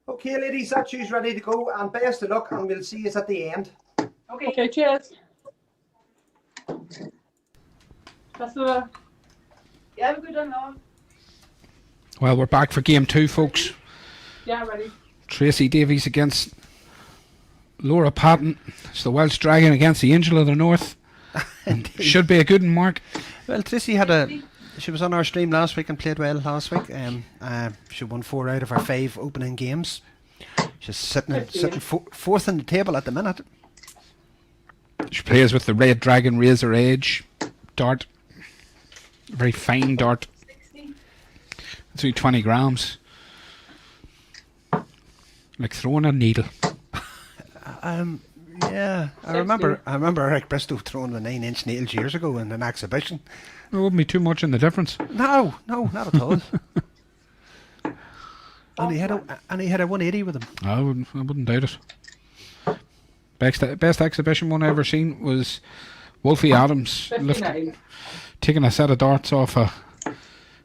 Okay, ladies, that you's ready to go, and best of luck, and we'll see you at the end. Okay, cheers. That's the... Yeah, have a good one. Well, we're back for game 2, folks. Yeah, ready. Tracey Davies against Laura Patten. It's the Welsh Dragon against the Angel of the North. Should be a good one, Mark. Well, Tracey she was on our stream last week and played well last week. She won 4 out of her 5 opening games. She's sitting fourth in the table at the minute. She plays with the Red Dragon Razor Edge dart. Very fine dart. It's only 20 grams. Like throwing a needle. Yeah, I remember Eric Bristow throwing the 9-inch needles years ago in an exhibition. There wouldn't be too much in the difference. No, not at all. and he had a 180 with him. I wouldn't doubt it. Best exhibition one I ever seen was Wolfie Adams taking a set of darts off a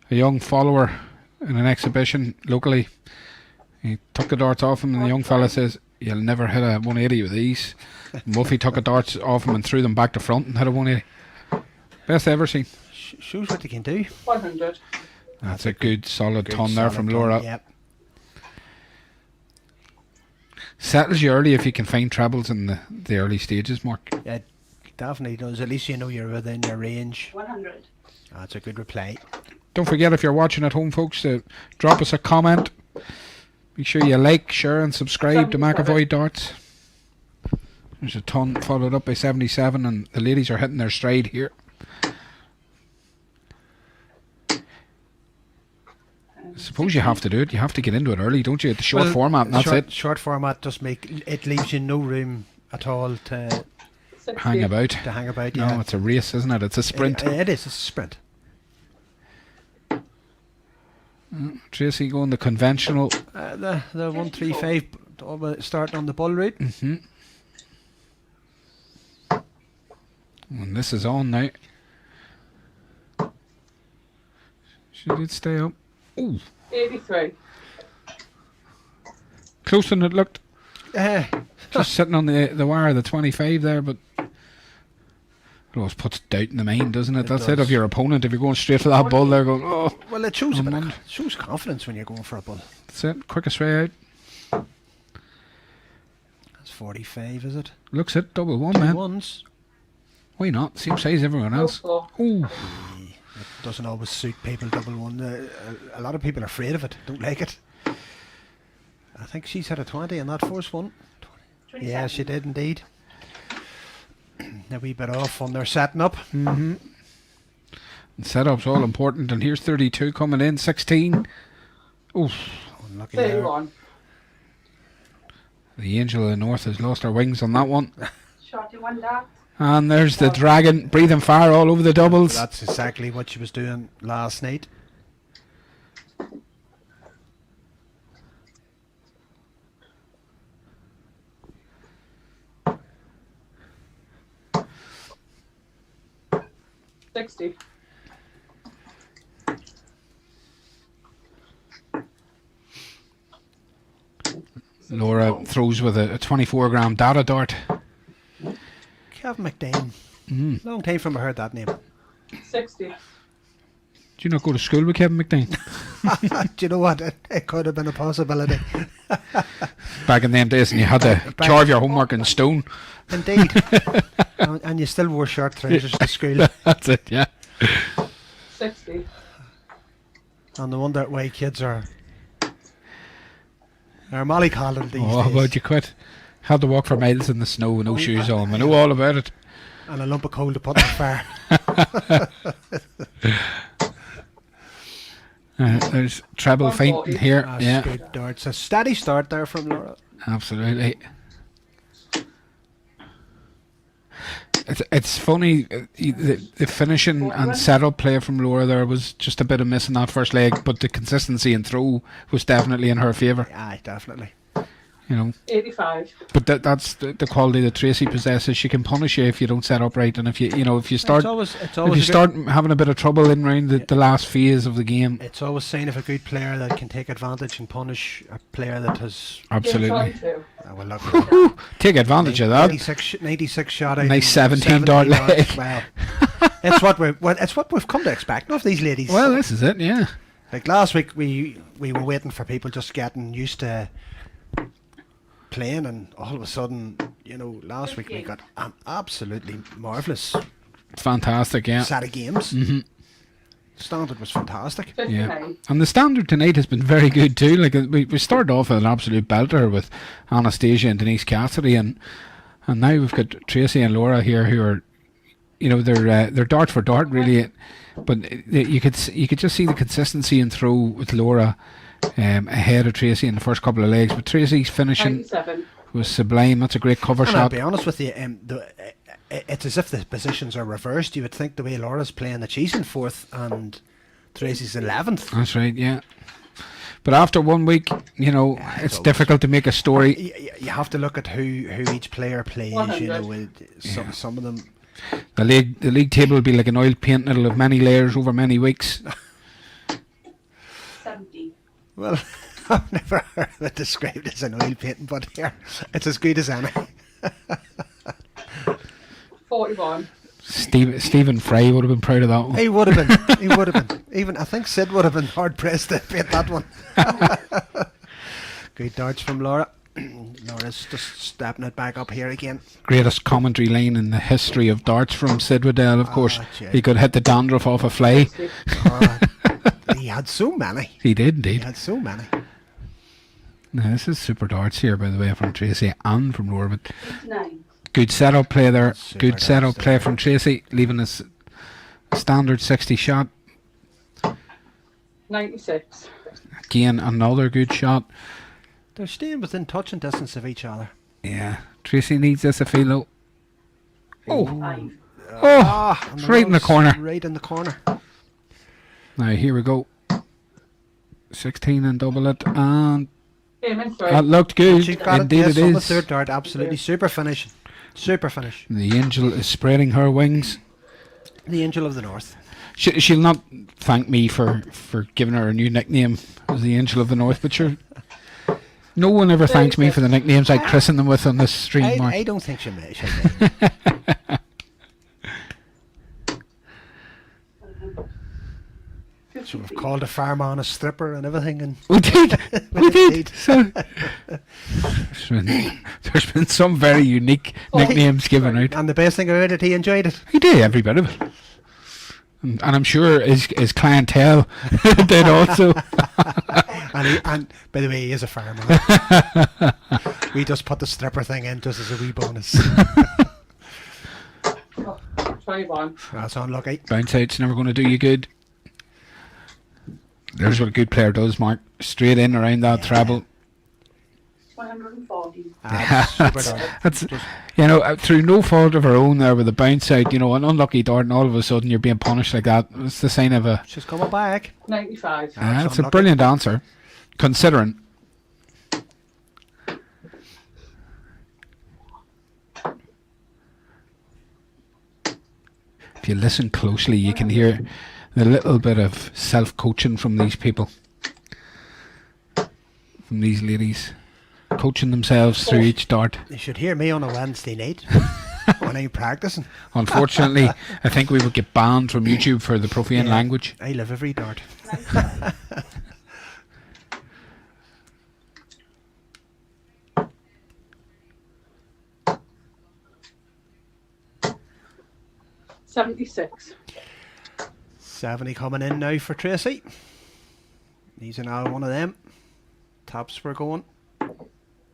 young follower in an exhibition locally. He took the darts off him and the young fella says, "You'll never hit a 180 with these." And Wolfie took the darts off him and threw them back to front and hit a 180. Best I ever seen. Shows what they can do. 100. That's a good solid ton there from Laura. Yep. Settles you early if you can find trebles in the early stages, Mark. Yeah, definitely does. At least you know you're within your range. 100. That's a good reply. Don't forget, if you're watching at home, folks, to drop us a comment. Make sure you like, share and subscribe to McEvoy Darts. There's a ton followed up by 77 and the ladies are hitting their stride here. I suppose you have to do it. You have to get into it early, don't you? The short format, and that's it. Short format just leaves you no room at all to hang about. Yeah. No, it's a race, isn't it? It's a sprint. It is. It's a sprint. Tracey going the conventional. The 135 starting on the bull route. And this is on now. She did stay up. Ooh. 83. Closer than it looked. Just sitting on the wire, the 25 there, but it always puts doubt in the mind, doesn't it? That's it of your opponent. If you're going straight for that bull, they're going, oh. Well, it shows shows confidence when you're going for a bull. That's it. Quickest way out. That's 45, is it? Looks it. Double one, man. Ones. Why not? Same size as everyone else. Ooh. It doesn't always suit people, double one. A lot of people are afraid of it, don't like it. I think she's had a 20 in that first one. Yeah, she did indeed. A wee bit off on their setting up. And setup's all important, and here's 32 coming in, 16. Oof. Unlucky there. 31. The Angel of the North has lost her wings on that one. Shorty one dart. And there's the dragon breathing fire all over the doubles. That's exactly what she was doing last night. $60. Laura throws with a 24-gram data dart. Kevin McDane. Long time from I heard that name. 60. Do you not go to school with Kevin McDane? Do you know what? It could have been a possibility. Back in them days, and you had to carve your homework in stone. Indeed. and you still wore short trousers to school. That's it, yeah. 60. And no wonder why kids are mollycoddled these Oh, days. about you quit. Had to walk for miles in the snow with no shoes on. I know all about it. And a lump of coal to put in the fire. There's treble fainting here. That's Yeah, good darts. A steady start there from Laura. absolutely. It's funny, the finishing and setup play from Laura there was just a bit of missing that first leg, but the consistency and throw was definitely in her favour. Aye, definitely. You know, 85. but that's the quality that Tracey possesses. She can punish you if you don't set up right, and if you start It's always if you start having a bit of trouble in round the last phase of the game. It's always sign of a good player that can take advantage and punish a player that has. Absolutely. Well, look, Take advantage of that. 96 shot out. Nice and 17 dart leg. Well, it's what we've come to expect of these ladies. Well, this is it, yeah. Like last week, we were waiting for people just getting used to playing, and all of a sudden, last week we got an absolutely marvellous Fantastic, yeah. set of games. Standard was fantastic. 59. Yeah, and the standard tonight has been very good too. Like we started off with an absolute belter with Anastasia and Denise Cassidy, and now we've got Tracey and Laura here who are, they're dart for dart really, but you could just see the consistency in throw with Laura ahead of Tracey in the first couple of legs. But Tracey's finishing 97. was sublime. That's a great cover And I'll shot. be honest with you, it's as if the positions are reversed. You would think the way Laura's playing that she's in 4th and Tracy's 11th. That's right, yeah. But after 1 week, it's difficult to make a story. You have to look at who each player plays. 100. With some of them. The league table will be like an oil paint. It'll have many layers over many weeks. 70. Well, I've never heard of it described as an oil painting, but here it's as good as any. 41. Stephen Fry would have been proud of that one. He would have been. He would have been. Even I think Sid would have been hard pressed to paint that one. Good darts from Laura. Laura's just stepping it back up here again. Greatest commentary line in the history of darts from Sid Waddell, of course. gee. He could hit the dandruff off a fly. He had so many. He did He indeed. had so many. Now, this is super darts here, by the way, from Tracey and from Laura. But 89. good setup play there. Super Good darts setup there. play from Tracey, leaving us standard 60 shot. 96. Again, another good shot. They're staying within touching distance of each other. Yeah. Tracey needs this, I feel, though. Oh, 5. oh, And it's right in the Laura's corner. Right in the corner. Now, here we go. 16 and double it, and Payment that looked good. She got Indeed, it, yes, it on the is. third dart. Absolutely super finish. Super finish. The angel is spreading her wings. The Angel of the North. She'll not thank me for giving her a new nickname as the Angel of the North, but sure. No one ever thanks me for the nicknames I christen them with on this stream, Mark. I don't think she may. So we've called a fireman a stripper and everything, and We did. We did. Indeed. So, there's been some very unique nicknames given out. and the best thing about it, he enjoyed it. He did every bit of it. And I'm sure his clientele did also. And by the way, he is a fireman. We just put the stripper thing in just as a wee bonus. 21. That's unlucky. Bounce out's never going to do you good. There's what a good player does, Mark. Straight in around that treble. 140. Super done. That's through no fault of her own there with the bounce out, an unlucky dart, and all of a sudden you're being punished like that. It's the sign of a. She's coming back. 95. That's a unlucky. brilliant answer, considering. If you listen closely, you can hear the little bit of self-coaching from these people, from these ladies. coaching themselves through each dart. They should hear me on a Wednesday night when I'm practicing. Unfortunately, I think we would get banned from YouTube for the profane language. I love every dart. $76. 70 coming in now for Tracey. These are now one of them. Tops were going.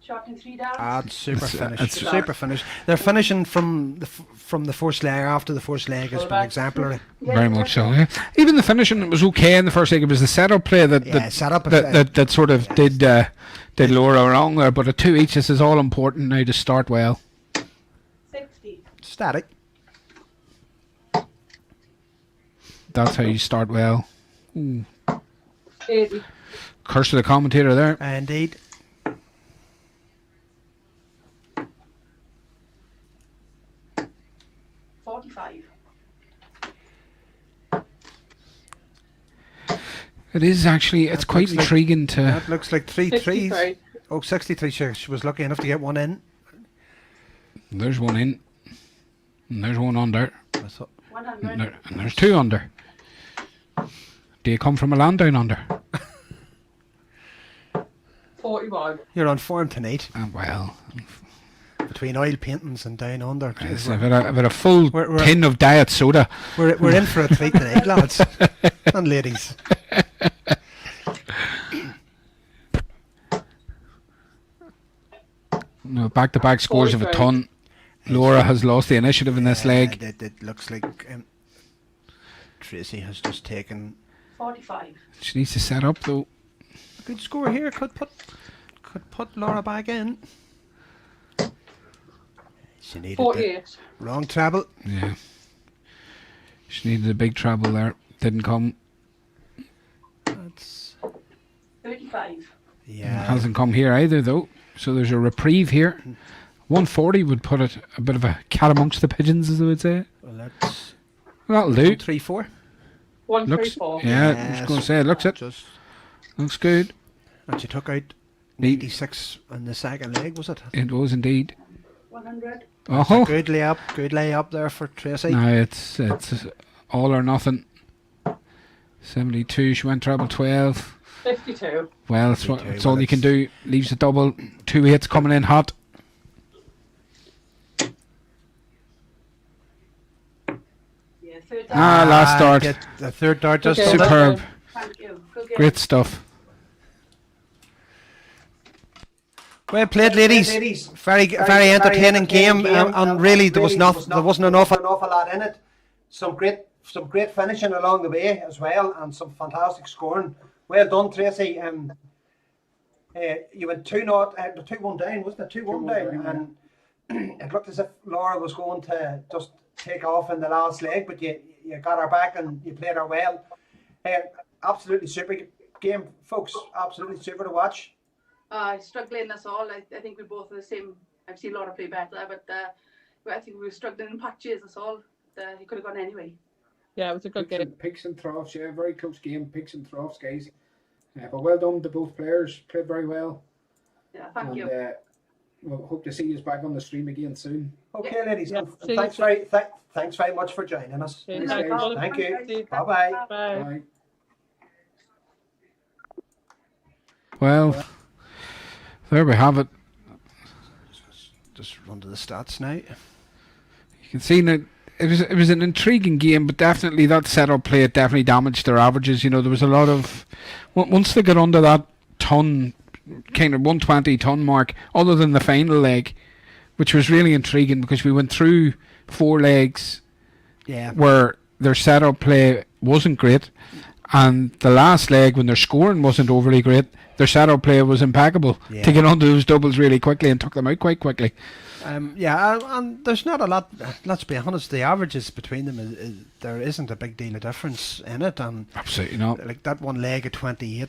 Shot in 3 darts. That's super finish. it's- Super finish. They're finishing from the first leg. After the first leg has been exemplary. Very much so. Yeah. Even the finishing was okay in the first leg. It was the setup play that sort of did Laura wrong there. But a 2 each. This is all important now to start well. 60. Static. That's how you start well. 80. Curse to the commentator there. Indeed. $45. It is actually. It's That quite looks like- intriguing to. That looks like 3 threes. 63. Oh, 63. She was lucky enough to get one in. There's one in. And there's one under. That's it. 100. And there's 2 under. Do you come from a land down under? 41. You're on form tonight. Well, Between oil paintings and down under. it's a bit of a full We're- tin of diet soda. We're in for a treat tonight, lads and ladies. No, back-to-back scores of a 43. ton. Laura has lost the initiative in this leg. It looks like Tracey has just taken 45. She needs to set up though. a good score here. Could put Laura back in. She needed the 48. wrong treble. Yeah. She needed a big treble there. Didn't come. That's 35. yeah. Hasn't come here either though. So there's a reprieve here. 140 would put it a bit of a cat amongst the pigeons, as I would say. Well, that's That'll do. 3-4. Looks, 134. yeah, I was going to say, it looks it. Just Looks good. and she took out Neat. 86 on the second leg, was it? It was indeed. 100. Oh, Good layup there for Tracey. no, it's all or nothing. 72. She went treble 12. 52. Well, that's 52, it's all well, you can it's- do. Leaves a double. 2 hits coming in hot. Yeah, third Ah, last dart. Get the third dart just Okay. pulled it. Superb. Thank you. Good game. Great stuff. Well played, ladies. Very entertaining game, and really there wasn't an awful lot in it. Some great finishing along the way as well, and some fantastic scoring. Well done, Tracey. You went 2-0, 2-1 down, wasn't it? 2-1 down, and it looked as if Laura was going to just take off in the last leg, but you got her back and you played her well. Absolutely super game, folks. Absolutely super to watch. Struggling us all. I think we both are the same. I've seen Laura play better, but I think we were struggling in patches us all. He could have gone anyway. Yeah, it was a good game. Picks and troughs, yeah, very close game. Picks and troughs, guys. But well done to both players. Played very well. Yeah, thank you. We'll hope to see you back on the stream again soon. Okay, ladies. Yeah. and See Thanks you. thanks very much for joining us. Okay, Thanks, thanks, guys. Paul. Thank you. See you. Bye bye. Bye. Bye. Well, there we have it. Just run to the stats now. You can see that it was an intriguing game, but definitely that setup play it definitely damaged their averages. You know, there was a lot of once they got under that ton, kind of 120 ton mark, other than the final leg, which was really intriguing because we went through 4 legs Yeah. where their setup play wasn't great, and the last leg when their scoring wasn't overly great, their setup play was impeccable Yeah. to get onto those doubles really quickly and took them out quite quickly. And there's not a lot. Let's be honest. The averages between them there isn't a big deal of difference in it, and Absolutely not. like that one leg of 28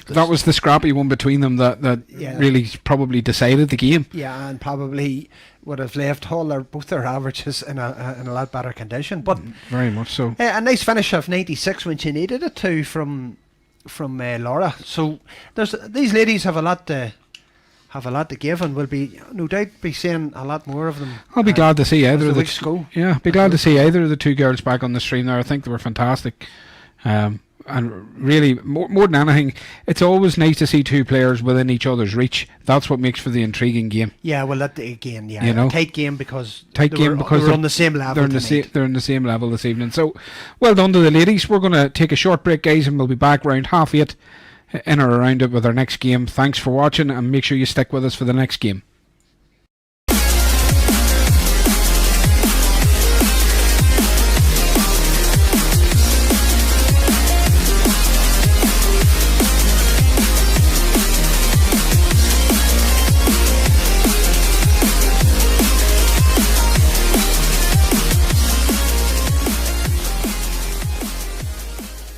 That was the scrappy one between them that Yeah. really probably decided the game. yeah, and probably would have left both their averages in a lot better condition. But Very much so. a nice finish of 96 when she needed it to from Laura. So these ladies have a lot to have a lot to give, and we'll be no doubt be seeing a lot more of them. I'll be glad to see either as of the the weeks go. Yeah, be glad to see either of the two girls back on the stream there. I think they were fantastic. And really, more than anything, it's always nice to see two players within each other's reach. That's what makes for the intriguing game. Yeah, well, that again, yeah, You know? a tight game because They were on the same level. They're in the same level this evening. So, well done to the ladies. We're going to take a short break, guys, and we'll be back around 8:30 in or around it with our next game. Thanks for watching, and make sure you stick with us for the next game.